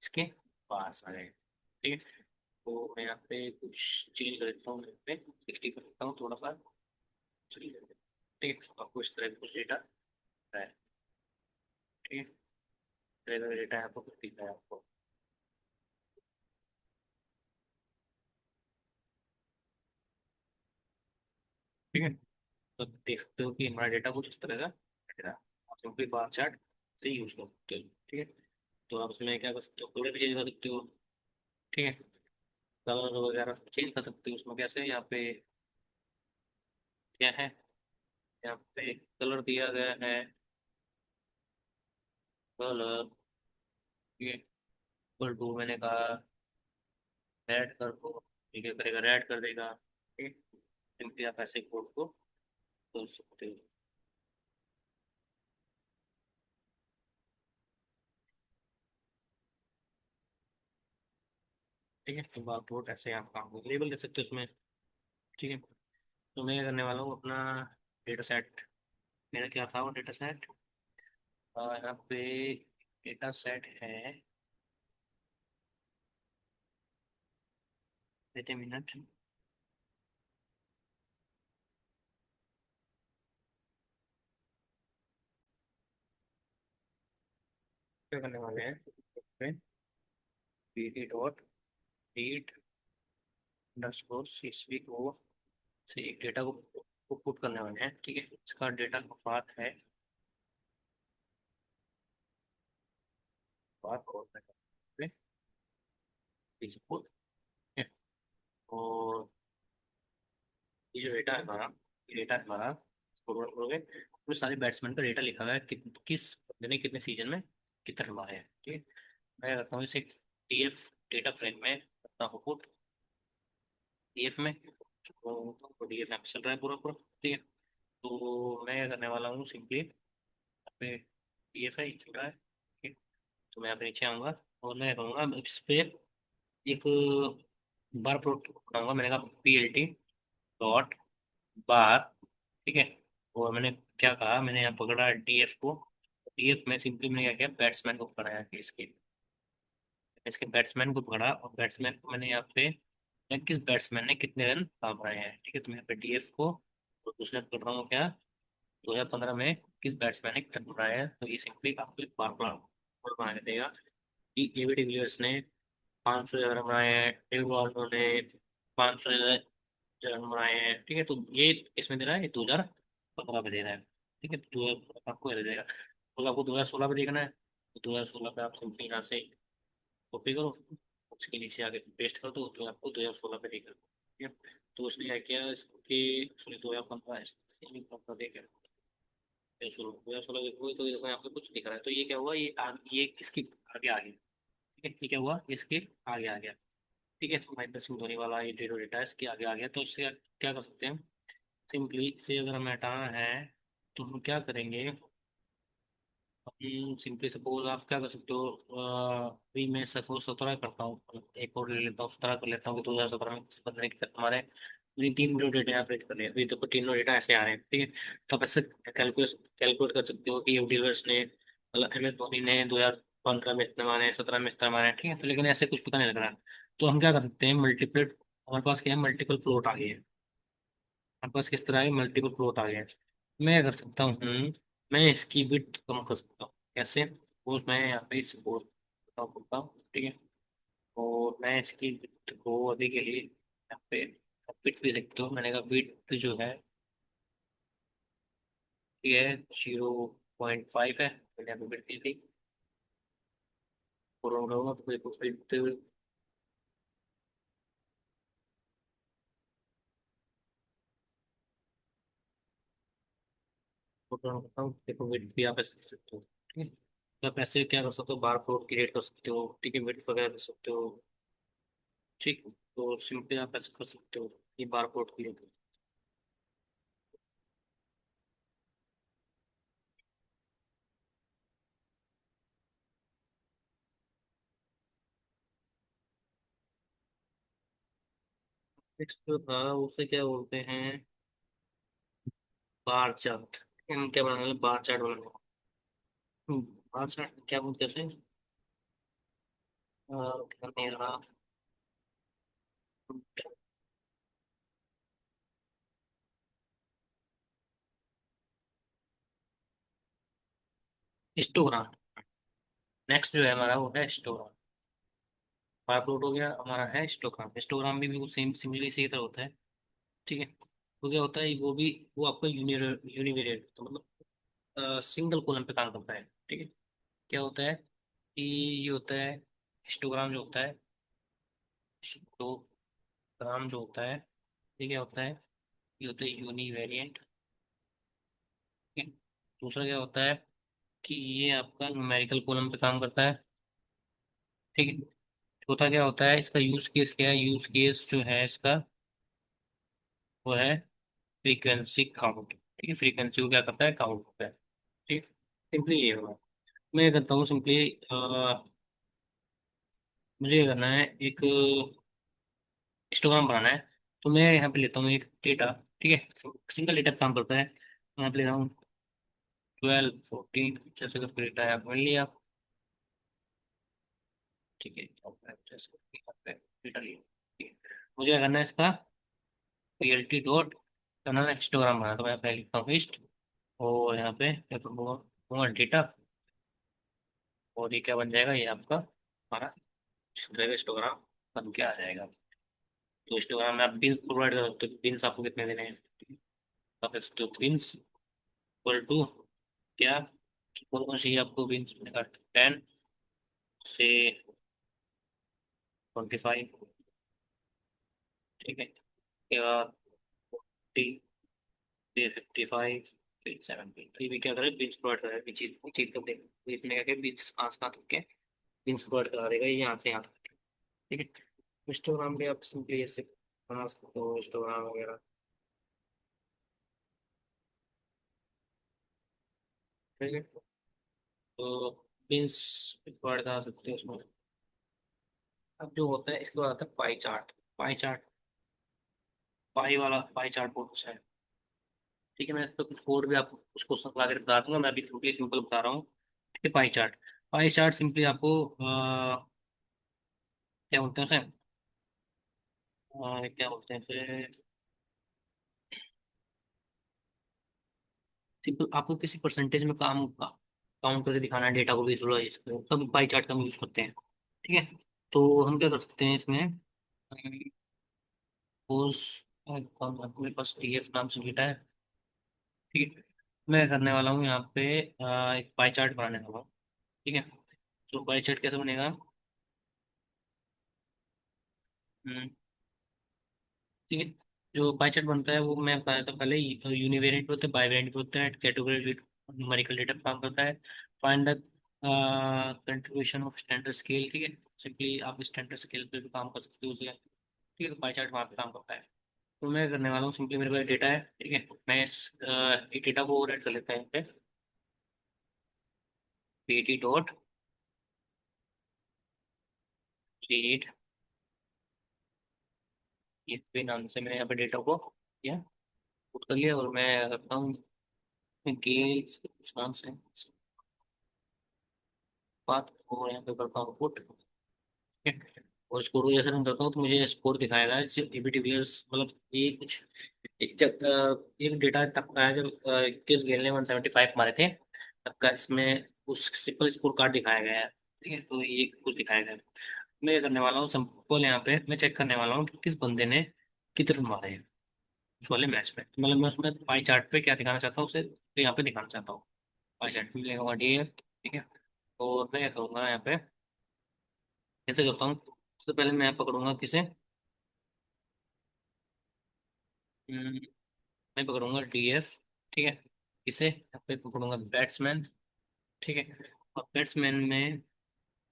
इसके पास आ गए। ठीक है, तो मैं यहाँ पे कुछ चेंज कर देता हूँ, यहाँ पे 60 कर देता हूँ थोड़ा सा। चलिए, ठीक है, तो आपको इस तरह का कुछ डेटा है। ठीक है, इस तरह का डेटा आपको कुछ दिख रहा है आपको। ठीक है, तो देख सकते हो कि हमारा डेटा कुछ इस तरह का दिख रहा है। आप सिंपली बार चार्ट से यूज कर सकते हो। ठीक है, तो आप उसमें क्या कर सकते हो, कलर भी चेंज कर सकते हो। ठीक है, कलर वगैरह चेंज कर सकते हो उसमें। कैसे, यहाँ पे क्या है, यहाँ पे कलर दिया गया है, कलर, ये इक्वल टू, मैंने कहा रेड कर दो। ठीक है, करेगा रेड कर देगा। ठीक है, सिंपली आप ऐसे कोड को कर सकते हो। ठीक है, तो आप कोड ऐसे आप काम को लेबल दे सकते हो उसमें। ठीक है, तो मैं करने वाला हूँ अपना डेटा सेट। मेरा क्या था वो डेटा सेट, यहाँ पे डेटा सेट है, वेट ए मिनट। क्या करने वाले हैं, P T dot read underscore CSV को से एक डेटा को पुट करने वाले हैं। ठीक है, इसका डेटा का पाथ है, पाथ और सपोर्ट। और ये जो डेटा है हमारा, ये डेटा है हमारा, फॉरवर्ड करोगे उसमें सारे बैट्समैन का डेटा लिखा हुआ है, किस बंदे ने कितने सीजन में कितना रन मारे हैं। ठीक है, मैं करता हूँ इसे टीएफ डेटा फ्रेम में करता हूँ पुट, टीएफ में। तो डीएफ यहाँ पे चल रहा है पूरा पूरा। ठीक है, तो मैं क्या करने वाला हूँ, सिंपली यहाँ पे टीएफ है, ये चल रहा है। ठीक है, तो मैं यहाँ पे नीचे आऊँगा, और मैं करूँगा इस पे एक बार प्लॉट बनाऊंगा। मैंने कहा पीएलटी डॉट बार। ठीक है, और मैंने क्या कहा, मैंने यहाँ पकड़ा डीएफ को। डीएफ में सिंपली मैंने क्या किया, बैट्समैन को पकड़ा है इसके, इसके बैट्समैन को पकड़ा, और बैट्समैन को मैंने यहाँ पे किस बैट्समैन ने कितने रन बनाए हैं। ठीक है, तो मैं यहाँ पे डीएफ को, और दूसरे पकड़ रहा हूँ क्या, 2015 में किस बैट्समैन ने कितना बनाया है। तो ये सिंपली आपको एक बार बना के देगा कि एबी डिविलियर्स ने 500 रन बनाए हैं, डेविड वार्नर ने 500 रन बनाए हैं। ठीक है, तो ये इसमें दे रहा है, ये 2015 में दे रहा है। ठीक है, तो आपको ये देगा, तो आपको 2016 पे देखना है, तो 2016 पे आप सिंपली यहाँ से कॉपी करो, उसके नीचे आगे पेस्ट कर दो, तो आपको 2016 पे दिखेगा। ठीक है, तो उसने क्या किया इसके, सॉरी 2015 देखे, 2016 देखो, तो देखो यहाँ पे कुछ दिख रहा है। तो ये क्या हुआ, ये ये किसकी आगे आ गया। ठीक है, ये क्या हुआ, इसके आगे आ गया। ठीक है, तो महेंद्र सिंह धोनी वाला ये जीरो डेटा है, इसके आगे आ गया। तो इससे क्या कर सकते हैं, सिंपली इसे अगर हमें हटाना है तो हम क्या करेंगे, सिंपली सपोज आप क्या कर सकते हो, अभी मैं सपोज 17 करता हूँ, एक और ले लेता हूँ, 17 कर लेता हूँ कि 2017 में किस बंदे के हमारे मेरी तीन जो डेटा यहाँ पे कर लिया, अभी देखो तीनों डेटा ऐसे आ रहे हैं। ठीक है, तो आप ऐसे कैलकुलेट कैलकुलेट कर सकते हो कि यूनिवर्स ने, मतलब MS धोनी ने 2015 में इतने मारे, 17 में इतने मारे, ठीक है, तो लेकिन ऐसे कुछ पता नहीं लग रहा। तो हम क्या कर सकते हैं, मल्टीप्लेट, हमारे पास क्या है, मल्टीपल प्लॉट आ गए हैं, हमारे पास किस तरह के मल्टीपल प्लॉट आ गए हैं। मैं कर सकता हूँ, मैं इसकी विड्थ कम कर सकता हूँ। कैसे, सपोज मैं यहाँ पे सपोज करता हूँ, ठीक है, और मैं इसकी विड्थ को अभी के लिए यहाँ पे विड्थ भी सकते हो, मैंने कहा विड्थ जो है ये 0.5 है, मैंने यहाँ पे विड्थ दी थी, और रहूँगा तो देखो विड्थ करता हूँ, देखो विड्थ भी आप ऐसे कर सकते हो। ठीक है, तो आप ऐसे क्या कर सकते हो, बार प्लॉट क्रिएट कर सकते हो, ठीक है, विड्थ वगैरह कर सकते हो। ठीक, तो सिंपली आप ऐसे कर सकते हो, ये बार प्लॉट क्रिएट। नेक्स्ट जो था उसे क्या बोलते हैं, बार चार्ट। हम क्या बनाना है, बार चार्ट बनाना है। बार चार्ट क्या बोलते हैं उसे, ध्यान नहीं रहा। हिस्टोग्राम। नेक्स्ट जो है हमारा वो है हिस्टोग्राम। बार प्लॉट हो गया, हमारा है हिस्टोग्राम। हिस्टोग्राम भी बिल्कुल सेम सिमिलर इसी की तरह होता है। ठीक है, तो क्या होता है वो भी, वो आपका यूनिवेरिएट, तो मतलब सिंगल कॉलम पे काम करता है। ठीक है, क्या होता है कि ये होता है हिस्टोग्राम जो होता है, हिस्टोग्राम जो होता है, ये क्या होता है, ये होता है यूनिवेरिएंट। ठीक है, दूसरा क्या होता है कि ये आपका न्यूमेरिकल कॉलम पे काम करता है। ठीक है, चौथा क्या होता है, इसका यूज केस क्या है, यूज केस जो है इसका वो है फ्रीक्वेंसी काउंट। ठीक है, फ्रीक्वेंसी को क्या करता है, काउंट करता है। ठीक, सिंपली ये होगा। मैं ये करता हूँ सिंपली, मुझे ये करना है, एक हिस्टोग्राम बनाना है। तो मैं यहाँ पे लेता हूँ एक डेटा। ठीक है, सिंगल डेटा पे काम करता है, मैं यहाँ पे ले रहा हूँ 12 14 जैसे करके डेटा है, आप मिल लिया। ठीक है, और जैसे करके डेटा लिया। ठीक है, मुझे क्या करना है, इसका PLT डॉट करना है हिस्टोग्राम बनाना, तो मैं पहले लिखता हूँ हिस्ट, और यहाँ पे क्या करूँगा डेटा, और ये क्या बन जाएगा, ये आपका हमारा हिस्टोग्राम बन के आ जाएगा। तो हिस्टोग्राम में आप बिन्स प्रोवाइड कर सकते हो, बिन्स आपको कितने देने हैं, आप देख सकते हो बिन्स इक्वल टू क्या, कौन कौन सी आपको बिन्स मिलेगा, 10 से 25। ठीक है, उसके बाद 40 से 55, फिर 70। तो ये भी क्या करें, बिन्स प्रोवाइड करें, चीज चीज कर देगा, इसमें क्या क्या बिन्स आस पास के बिन्स प्रोवाइड करा देगा, ये यहाँ से यहाँ तक। ठीक है, इंस्टाग्राम पे आप सिंपली ऐसे बना सकते हो इंस्टाग्राम वगैरह। ठीक है, तो बिन्स प्रोवाइड करा सकते हो उसमें। अब जो होता है इसके बाद आता है पाई चार्ट। पाई चार्ट, पाई वाला पाई चार्ट बहुत अच्छा है। ठीक है, मैं इस पर कुछ कोड भी आपको कुछ क्वेश्चन ला कर बता दूंगा, मैं अभी सिंपली सिंपल बता रहा हूँ। ठीक है, pie chart. Pie chart simply आपको क्या बोलते हैं उसे, क्या बोलते हैं फिर, सिंपल आपको किसी परसेंटेज में काम का काउंट करके दिखाना है, डेटा को विजुअलाइज करो, तब पाई चार्ट का हम यूज करते हैं। ठीक है, तो हम क्या कर सकते हैं इसमें, सपोज मेरे पास TF नाम से डेटा है। ठीक है, मैं करने वाला हूँ यहाँ पे एक पाई चार्ट बनाने वाला हूँ। ठीक है, तो पाई चार्ट कैसे बनेगा, हम्म, ठीक है, जो पाई चार्ट बनता है वो मैं बताया था पहले, यूनिवेरिएंट होते हैं, बाईवेरिएंट होते हैं, कैटेगरी न्यूमेरिकल डेटा पे काम करता है। Find contribution of standard scale, ठीक है। सिंपली आप स्टैंडर्ड स्केल पे भी काम कर सकते हो उसे, ठीक है। तो पाई चार्ट वहाँ पे काम करता है। तो मैं करने वाला हूँ, सिंपली मेरे पास डेटा है, ठीक है। मैं इस डेटा को ओवरराइट कर लेता है यहाँ पे। पीटी डॉट रीड, इस पे नाम से मैंने यहाँ पे डेटा को किया, पुट कर लिया। और मैं करता हूँ गेल्स उस नाम से बात, और यहाँ पे करता हूँ पुट, ठीक है। और स्कोर को जैसे रन करता हूँ तो मुझे स्कोर दिखाएगा। इससे एबीटी प्लेयर्स मतलब ये कुछ जब एक डेटा तब का है जब किस गेल ने 175 मारे थे, तब का इसमें उस सिंपल स्कोर कार्ड दिखाया गया है, ठीक है। तो ये कुछ दिखाया गया है। मैं ये करने वाला हूँ सिंपल, यहाँ पे मैं चेक करने वाला हूँ कि किस बंदे ने कितने रन मारे हैं उस वाले मैच में। तो मतलब मैं उसमें पाई चार्ट पे क्या दिखाना चाहता हूँ उसे, तो यहाँ पे दिखाना चाहता हूँ। पाई चार्ट पे लिखूंगा डीएफ, ठीक है। और मैं क्या करूँगा यहाँ पे, कैसे करता हूँ, सबसे पहले मैं पकड़ूंगा किसे, हम्म, मैं पकड़ूंगा डीएफ, ठीक है। किसे यहाँ पे पकड़ूंगा बैट्समैन, ठीक है। और बैट्समैन में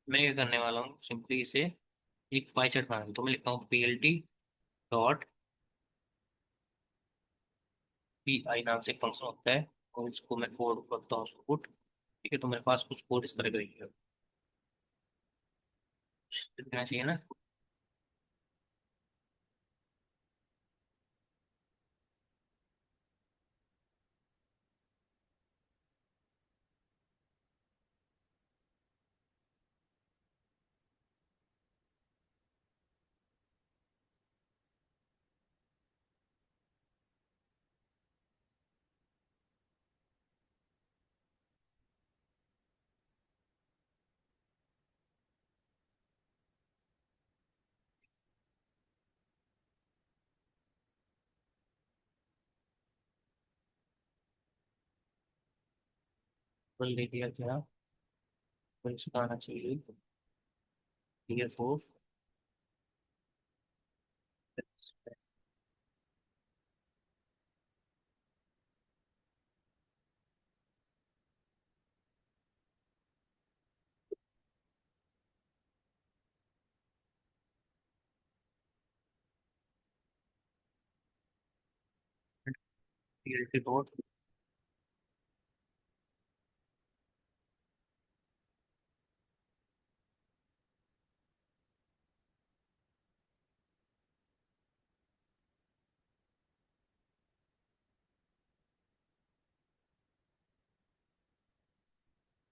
मैं क्या करने वाला हूँ, सिंपली इसे एक पाई चार्ट बनाऊंगा। तो मैं लिखता हूँ पीएलटी डॉट पी आई नाम से एक फंक्शन होता है, और इसको मैं कोड करता हूँ उसको पुट, ठीक है। तो मेरे पास कुछ कोड इस तरह का ही है, दिखना चाहिए ना। बोल दे दिया क्या, फिर इसका आना चाहिए क्लियर फोर, पीएलटी डॉट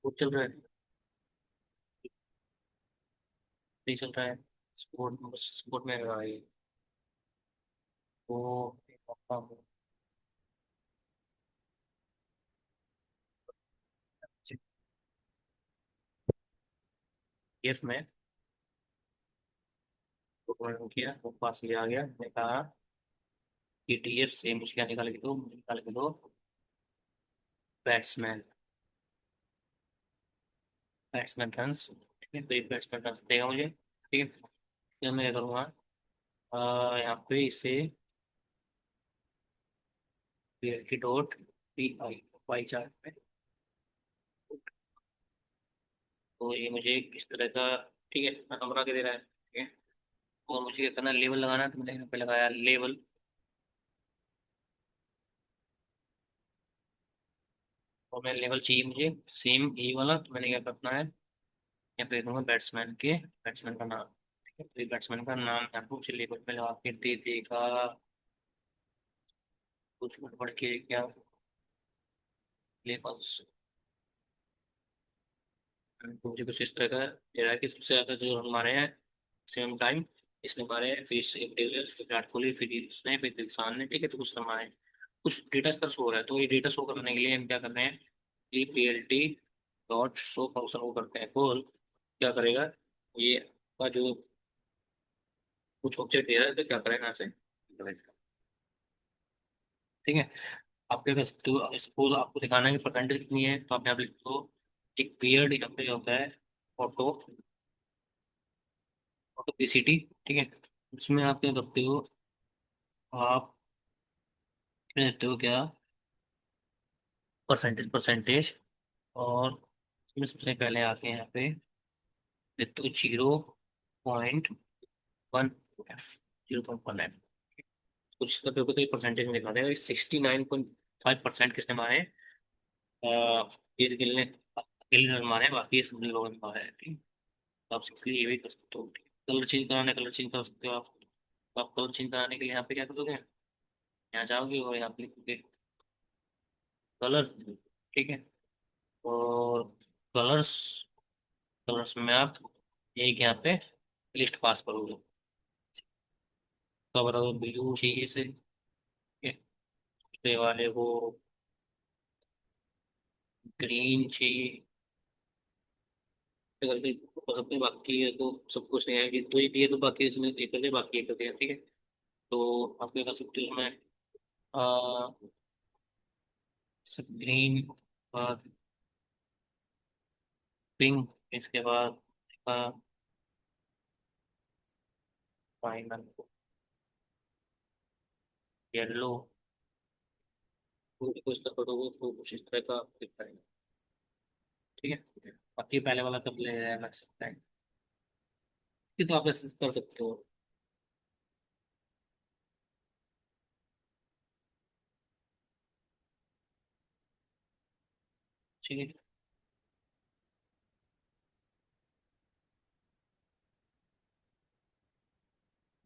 वो चल रहा है, नहीं चल रहा है। स्पोर्ट स्पोर्ट में रहा है ये। तो एफ में तो किया, वो पास ले आ गया। मैंने कहा कि डी एफ से मुझे क्या निकाल के दो, मुझे निकाल के दो बैट्समैन, बैट्समैन रन्स, ठीक है। तो एक बैट्समैन रन्स देगा मुझे, ठीक है। फिर मैं क्या करूँगा, यहाँ पे इसे PLT dot P I pie chart में, तो ये मुझे किस तरह का, ठीक है, नंबर आके दे रहा है, ठीक है। और मुझे क्या करना, लेवल लगाना है। तो मैंने यहाँ पे लगाया लेवल, और मैं लेवल चाहिए मुझे सेम ई वाला। तो मैंने क्या करना है, यहाँ पे दूंगा बैट्समैन के, बैट्समैन का नाम, ठीक है। तो ये बैट्समैन का नाम यहाँ पे मुझे लेवल पे लगा के दे देगा। कुछ गड़बड़ के क्या, लेवल्स, तो मुझे कुछ इस तरह का दे रहा है कि सबसे ज्यादा जो रन मारे हैं सेम टाइम इसने मारे हैं, फिर एक डिविलियर्स, फिर विराट कोहली, फिर इसने, फिर दिलशान ने, ठीक है। तो कुछ रन मारे हैं, कुछ डेटा स्तर शो हो रहा है। तो ये डेटा शो करने के लिए हम क्या कर रहे हैं, E P L T dot show function को करते हैं कॉल। क्या करेगा ये, का जो कुछ ऑब्जेक्ट दे रहा है, तो क्या करेगा यहाँ से, ठीक है। आप क्या कर सकते हो, सपोज आपको दिखाना है कि परसेंटेज कितनी है, तो आप यहाँ पे लिख दो एक पीरियड, यहाँ पे होता है ऑटो, ऑटो पीसीटी, ठीक है। उसमें आप क्या करते हो, आप क्या देते हो क्या, परसेंटेज परसेंटेज, और मैं सबसे पहले आके यहाँ पे तो 0.1 एफ, 0.1 एफ। कुछ तो पेपर को तो परसेंटेज में दिखा देगा, 69.5% किसने मारे हैं? ये गिल ने गिल ने मारे हैं, बाकी सब लोगों ने मारे हैं, ठीक है? तो आप सिंपली ये भी कर सकते हो। कलर चेंज कराने, कलर चेंज कर सकते हो आप। तो आप कलर चेंज कराने के लिए यहाँ पे क्या करोगे? यहाँ जाओगे और यहाँ पे लिखोगे कलर, ठीक है? और कलर्स, कलर्स में आप एक यहाँ पे लिस्ट पास करोगे। तो बताओ ब्लू चाहिए से, ठीक है? दूसरे वाले को ग्रीन चाहिए, तो करके हो सकते हैं, बाकी है तो सब कुछ नहीं है तो ये दिए, तो बाकी इसमें ये कर दे, बाकी ये कर दिया, ठीक है? तो आप क्या कर सकते हो, मैं ग्रीन, बाद पिंक, इसके बाद फाइनल येलो, कुछ तो करोगे तो कुछ इस तरह का दिखता है, ठीक है? बाकी पहले वाला कब ले लग सकता है, ये तो आप ऐसे कर सकते हो, ठीक है?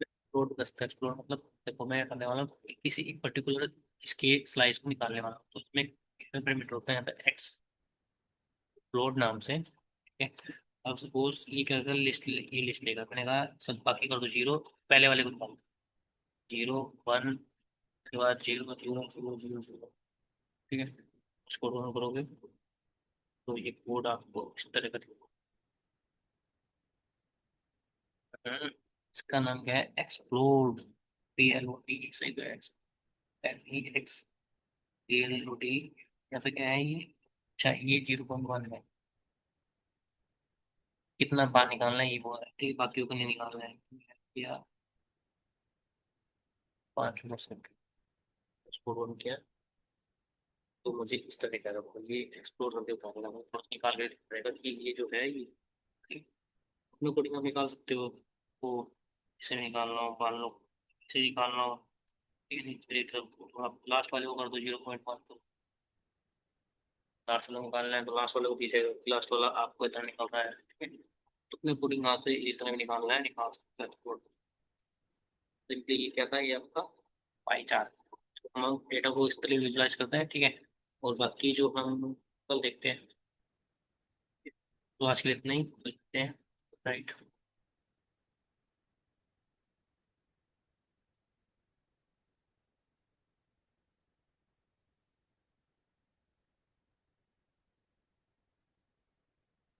एक्सप्लोर कर सकते हैं। एक्सप्लोर मतलब देखो, मैं करने वाला हूँ कि किसी एक पर्टिकुलर इसके स्लाइस को निकालने वाला हूँ, तो इसमें कितने पैरामीटर होता है यहाँ पे? एक्सप्लोर नाम से, ठीक है? अब सपोज ये क्या कर लिस्ट, ये लिस्ट लेगा, मैंने कहा सब बाकी कर दो जीरो, पहले वाले को निकाल, 0 1 के बाद 0 0 0 0 0, ठीक है? इसको रन करोगे तो ये कोड आपको इस तरह का दिखेगा। इसका नाम क्या है? एक्सप्लोड, PLOD, सही तो एक्स PLOD, या फिर क्या है ये? अच्छा, ये 0.1 है। कितना बार निकालना है ये बोल रहा है, ठीक है? बाकियों को नहीं निकालना है, या 5 में से इसको रन किया, तो मुझे इस तरह का होगा, ये एक्सप्लोर करके उठाने लगा तो निकाल के रहेगा कि ये जो है ये, ठीक? अपने कोडिंग आप निकाल सकते हो, तो इसे निकालना हो मान लो, इसे निकालना हो, ठीक है? तो आप लास्ट वाले को कर दो 0.1, तो लास्ट वाले को निकालना है तो लास्ट वाले को पीछे, लास्ट वाला आपको इतना निकालना है, ठीक है? तो अपने कोडिंग यहाँ से इतना भी निकालना है, निकाल सकते हैं। सिंपली ये क्या था, ये आपका पाई चार्ट। तो हम डेटा को इस तरह विजुलाइज करते हैं, ठीक है? और बाकी जो हम कल देखते हैं, तो आज के लिए इतना ही देखते हैं, राइट?